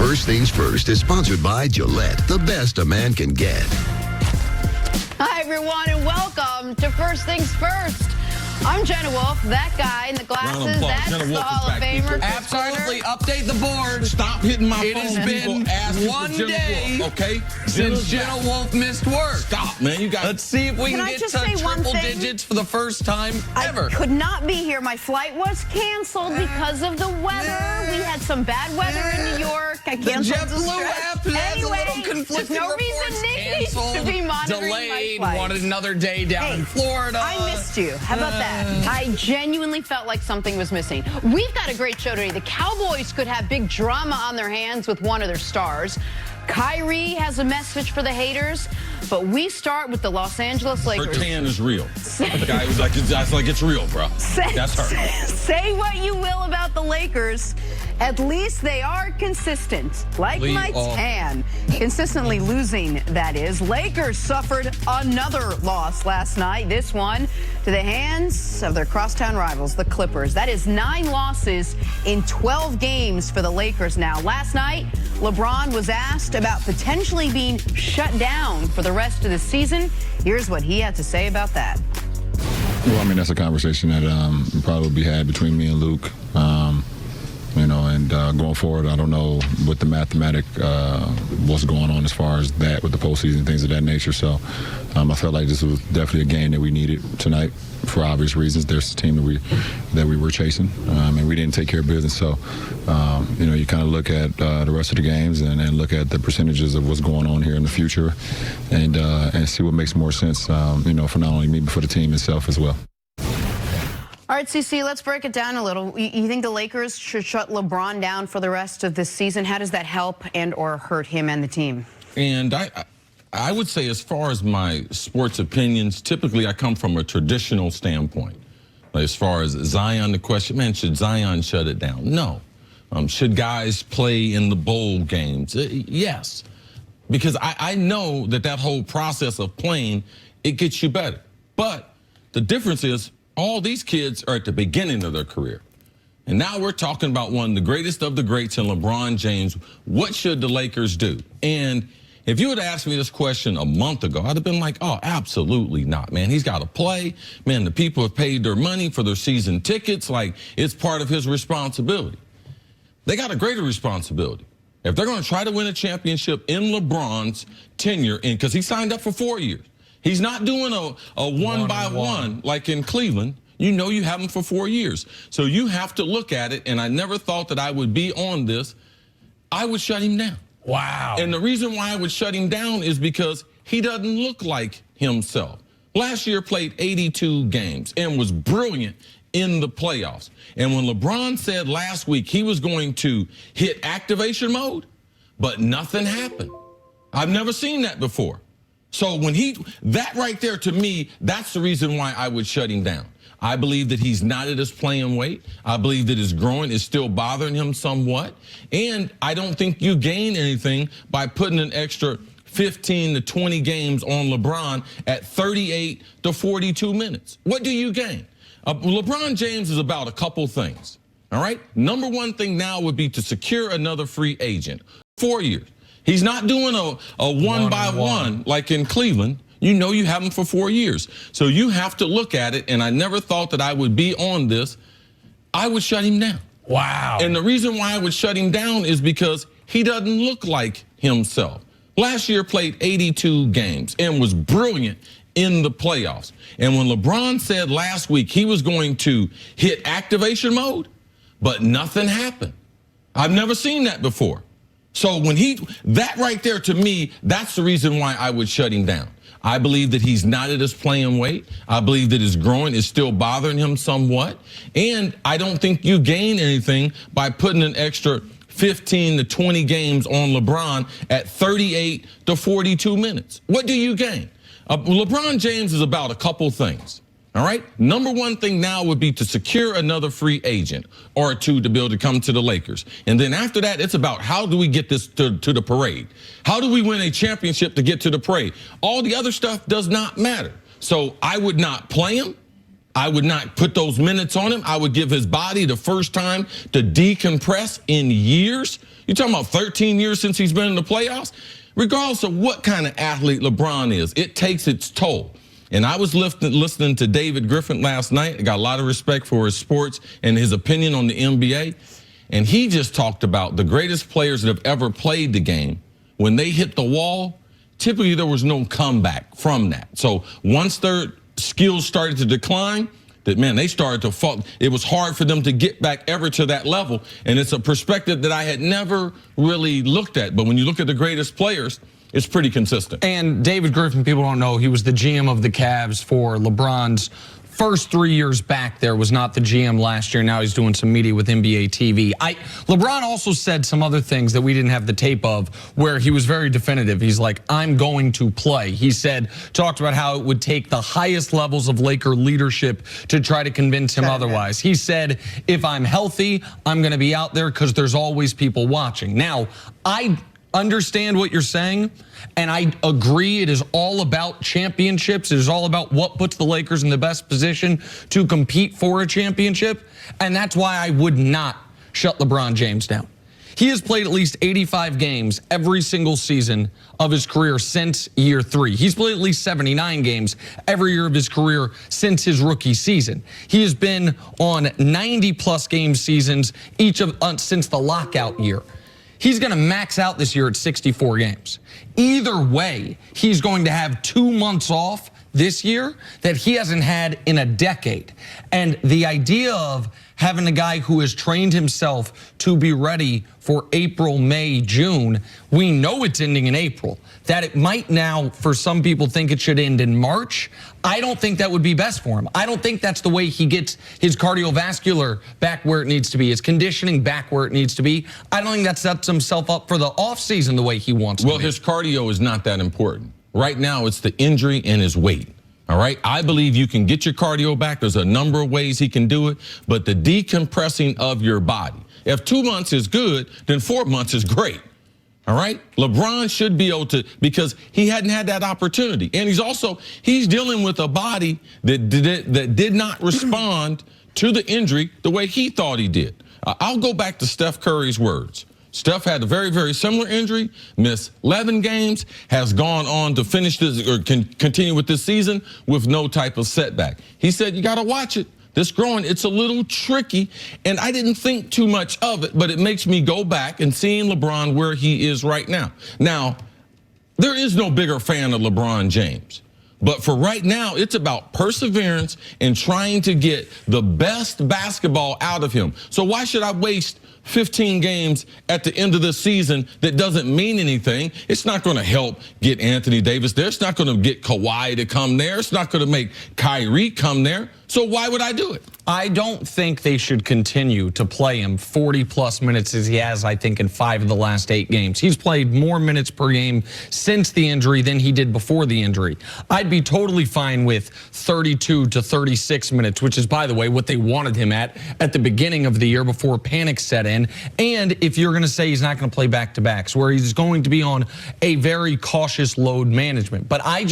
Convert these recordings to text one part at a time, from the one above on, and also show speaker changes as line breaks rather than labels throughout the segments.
First Things First is sponsored by Gillette, the best a man can get.
Hi, everyone, and welcome to First Things First. I'm Jenna Wolf, that guy in the glasses. That's the Hall of Famer.
Absolutely. Update the board.
Stop hitting my phone.
It has been one day since Jenna Wolf missed work.
Stop, man. You got.
Let's see if we can get to triple digits for the first time ever.
I could not be here. My flight was canceled because of the weather. We had some bad weather in New York. I canceled
the JetBlue app has a little conflicting
no
reports.
Reason Nick needs to be monitoring
delayed,
my flight.
wanted another day down in Florida.
I missed you. How about that? I genuinely felt like something was missing. We've got a great show today. The Cowboys could have big drama on their hands with one of their stars. Kyrie has a message for the haters, but we start with the Los Angeles Lakers.
Her tan is real. The guy was like, that's like it's real, bro. That's her.
Say what you will about the Lakers. At least they are consistent, like my tan. Consistently losing, that is. Lakers suffered another loss last night. This one to the hands of their crosstown rivals, the Clippers. That is 9 losses in 12 games for the Lakers now. Last night, LeBron was asked about potentially being shut down for the rest of the season. Here's what he had to say about that.
Well, I mean, that's a conversation that probably will be had between me and Luke. You know, and going forward, I don't know what the what's going on as far as that with the postseason, things of that nature. So I felt like this was definitely a game that we needed tonight for obvious reasons. There's a team that we were chasing, and we didn't take care of business. So, you know, you kind of look at the rest of the games and look at the percentages of what's going on here in the future and see what makes more sense, you know, for not only me, but for the team itself as well.
All right, CC, let's break it down a little. You think the Lakers should shut LeBron down for the rest of this season? How does that help and or hurt him and the team?
And I would say, as far as my sports opinions, typically I come from a traditional standpoint. As far as Zion, the question, man, should Zion shut it down? No. Should guys play in the bowl games? Yes. Because I know that whole process of playing, it gets you better. But the difference is, all these kids are at the beginning of their career. And now we're talking about one of the greatest of the greats in LeBron James. What should the Lakers do? And if you had asked me this question a month ago, I'd have been like, oh, absolutely not, man. He's got to play. Man, the people have paid their money for their season tickets. Like, it's part of his responsibility. They got a greater responsibility. If they're going to try to win a championship in LeBron's tenure, because he signed up for 4 years. He's not doing a one-by-one like in Cleveland. You know you have him for 4 years. So you have to look at it, and I never thought that I would be on this. I would shut him down.
Wow.
And the reason why I would shut him down is because he doesn't look like himself. Last year played 82 games and was brilliant in the playoffs. And when LeBron said last week he was going to hit activation mode, but nothing happened. I've never seen that before. So when that right there, to me, that's the reason why I would shut him down. I believe that he's not at his playing weight. I believe that his groin is still bothering him somewhat. And I don't think you gain anything by putting an extra 15 to 20 games on LeBron at 38 to 42 minutes. What do you gain? LeBron James is about a couple things, all right? Number one thing now would be to secure another free agent. 4 years. He's not doing a one-by-one like in Cleveland. You know you have him for 4 years. So you have to look at it, and I never thought that I would be on this. I would shut him down.
Wow.
And the reason why I would shut him down is because he doesn't look like himself. Last year played 82 games and was brilliant in the playoffs. And when LeBron said last week he was going to hit activation mode, but nothing happened. I've never seen that before. So when that right there, to me, that's the reason why I would shut him down. I believe that he's not at his playing weight. I believe that his groin is still bothering him somewhat. And I don't think you gain anything by putting an extra 15 to 20 games on LeBron at 38 to 42 minutes. What do you gain? LeBron James is about a couple things. All right. Number one thing now would be to secure another free agent or two to be able to come to the Lakers. And then after that, it's about how do we get this to the parade? How do we win a championship to get to the parade? All the other stuff does not matter. So I would not play him. I would not put those minutes on him. I would give his body the first time to decompress in years. You're talking about 13 years since he's been in the playoffs? Regardless of what kind of athlete LeBron is, it takes its toll. And I was listening to David Griffin last night. I got a lot of respect for his sports and his opinion on the NBA. And he just talked about the greatest players that have ever played the game. When they hit the wall, typically there was no comeback from that. So once their skills started to decline, that, man, they started to fall. It was hard for them to get back ever to that level. And it's a perspective that I had never really looked at. But when you look at the greatest players, it's pretty consistent.
And David Griffin, people don't know, he was the GM of the Cavs for LeBron's first 3 years back there, was not the GM last year. Now he's doing some media with NBA TV. LeBron also said some other things that we didn't have the tape of where he was very definitive. He's like, I'm going to play. He talked about how it would take the highest levels of Laker leadership to try to convince him otherwise. He said, if I'm healthy, I'm going to be out there because there's always people watching. Now, I understand what you're saying, and I agree it is all about championships. It is all about what puts the Lakers in the best position to compete for a championship, and that's why I would not shut LeBron James down. He has played at least 85 games every single season of his career since year 3. He's played at least 79 games every year of his career since his rookie season. He has been on 90-plus game seasons since the lockout year. He's going to max out this year at 64 games. Either way, he's going to have 2 months off this year that he hasn't had in a decade. And the idea of having a guy who has trained himself to be ready for April, May, June, we know it's ending in April. That it might now, for some people, think it should end in March. I don't think that would be best for him. I don't think that's the way he gets his cardiovascular back where it needs to be, his conditioning back where it needs to be. I don't think that sets himself up for the offseason the way he wants to.
Well, his cardio is not that important. Right now, it's the injury and his weight. All right, I believe you can get your cardio back. There's a number of ways he can do it, but the decompressing of your body. If 2 months is good, then 4 months is great. All right, LeBron should be able to, because he hadn't had that opportunity. And he's dealing with a body that did not respond to the injury the way he thought he did. I'll go back to Steph Curry's words. Steph had a very, very similar injury, missed 11 games, has gone on to finish this or continue with this season with no type of setback. He said, you got to watch it. This growing, it's a little tricky, and I didn't think too much of it, but it makes me go back and seeing LeBron where he is right now. Now, there is no bigger fan of LeBron James. But for right now, it's about perseverance and trying to get the best basketball out of him. So why should I waste 15 games at the end of the season that doesn't mean anything? It's not going to help get Anthony Davis there. It's not going to get Kawhi to come there. It's not going to make Kyrie come there. So why would I do it?
I don't think they should continue to play him 40-plus minutes as he has, I think, in 5 of the last 8 games. He's played more minutes per game since the injury than he did before the injury. I'd be totally fine with 32 to 36 minutes, which is, by the way, what they wanted him at the beginning of the year before panic set in. And if you're going to say he's not going to play back-to-backs, where he's going to be on a very cautious load management. But I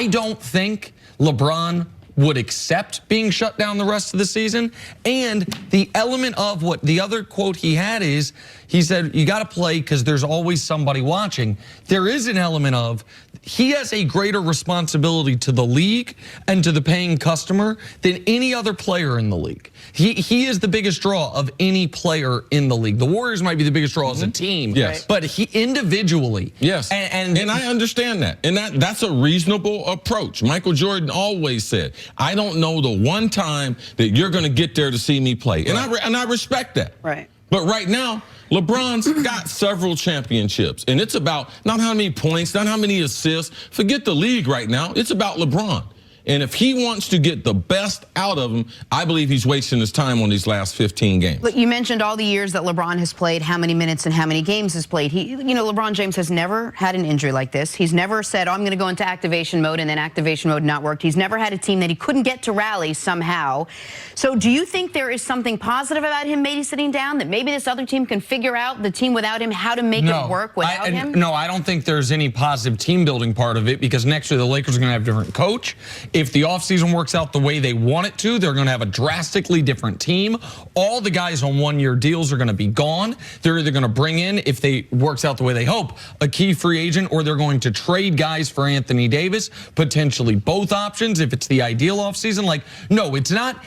don't think LeBron would accept being shut down the rest of the season. And the element of what the other quote he had is, he said, you got to play because there's always somebody watching. There is an element of he has a greater responsibility to the league and to the paying customer than any other player in the league. He is the biggest draw of any player in the league. The Warriors might be the biggest draw as a team,
yes,
but he individually.
Yes, and I understand that. And that's a reasonable approach. Michael Jordan always said, I don't know the one time that you're going to get there to see me play. And I respect that.
Right.
But right now, LeBron's got several championships, and it's about not how many points, not how many assists. Forget the league right now. It's about LeBron. And if he wants to get the best out of him, I believe he's wasting his time on these last 15 games.
But you mentioned all the years that LeBron has played, how many minutes and how many games has played. LeBron James has never had an injury like this. He's never said, oh, I'm going to go into activation mode, and then activation mode not worked. He's never had a team that he couldn't get to rally somehow. So do you think there is something positive about him maybe sitting down, that maybe this other team can figure out, the team without him, how to make it work without him?
No, I don't think there's any positive team building part of it, because next year the Lakers are going to have a different coach. If the offseason works out the way they want it to, they're going to have a drastically different team. All the guys on one-year deals are going to be gone. They're either going to bring in, if they works out the way they hope, a key free agent, or they're going to trade guys for Anthony Davis, potentially both options if it's the ideal offseason. Like, no, it's not.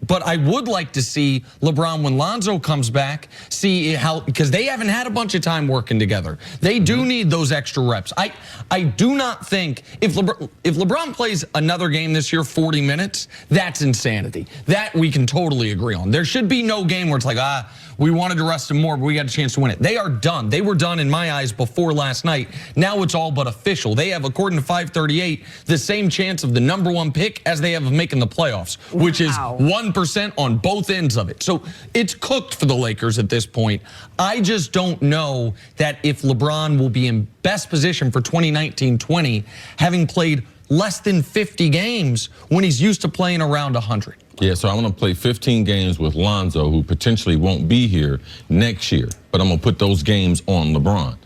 But I would like to see LeBron, when Lonzo comes back, see how, because they haven't had a bunch of time working together. They do need those extra reps. I do not think if LeBron plays another game this year, 40 minutes, that's insanity. That we can totally agree on. There should be no game where it's like, we wanted to rest him more, but we got a chance to win it. They are done. They were done in my eyes before last night. Now it's all but official. They have, according to 538, the same chance of the #1 pick as they have of making the playoffs, which is 1% on both ends of it. So it's cooked for the Lakers at this point. I just don't know that if LeBron will be in best position for 2019-20, having played less than 50 games when he's used to playing around 100.
Yeah, so I'm going to play 15 games with Lonzo, who potentially won't be here next year, but I'm going to put those games on LeBron.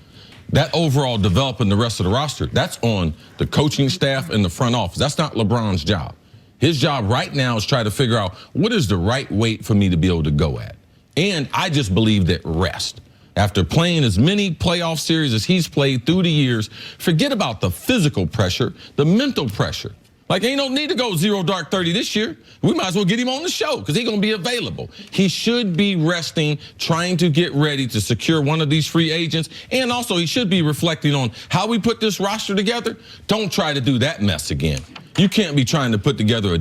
That overall developing the rest of the roster, that's on the coaching staff and the front office. That's not LeBron's job. His job right now is try to figure out what is the right weight for me to be able to go at. And I just believe that rest. After playing as many playoff series as he's played through the years, forget about the physical pressure, the mental pressure. Like, ain't no need to go 0 dark 30 this year. We might as well get him on the show because he's going to be available. He should be resting, trying to get ready to secure one of these free agents. And also, he should be reflecting on how we put this roster together. Don't try to do that mess again. You can't be trying to put together a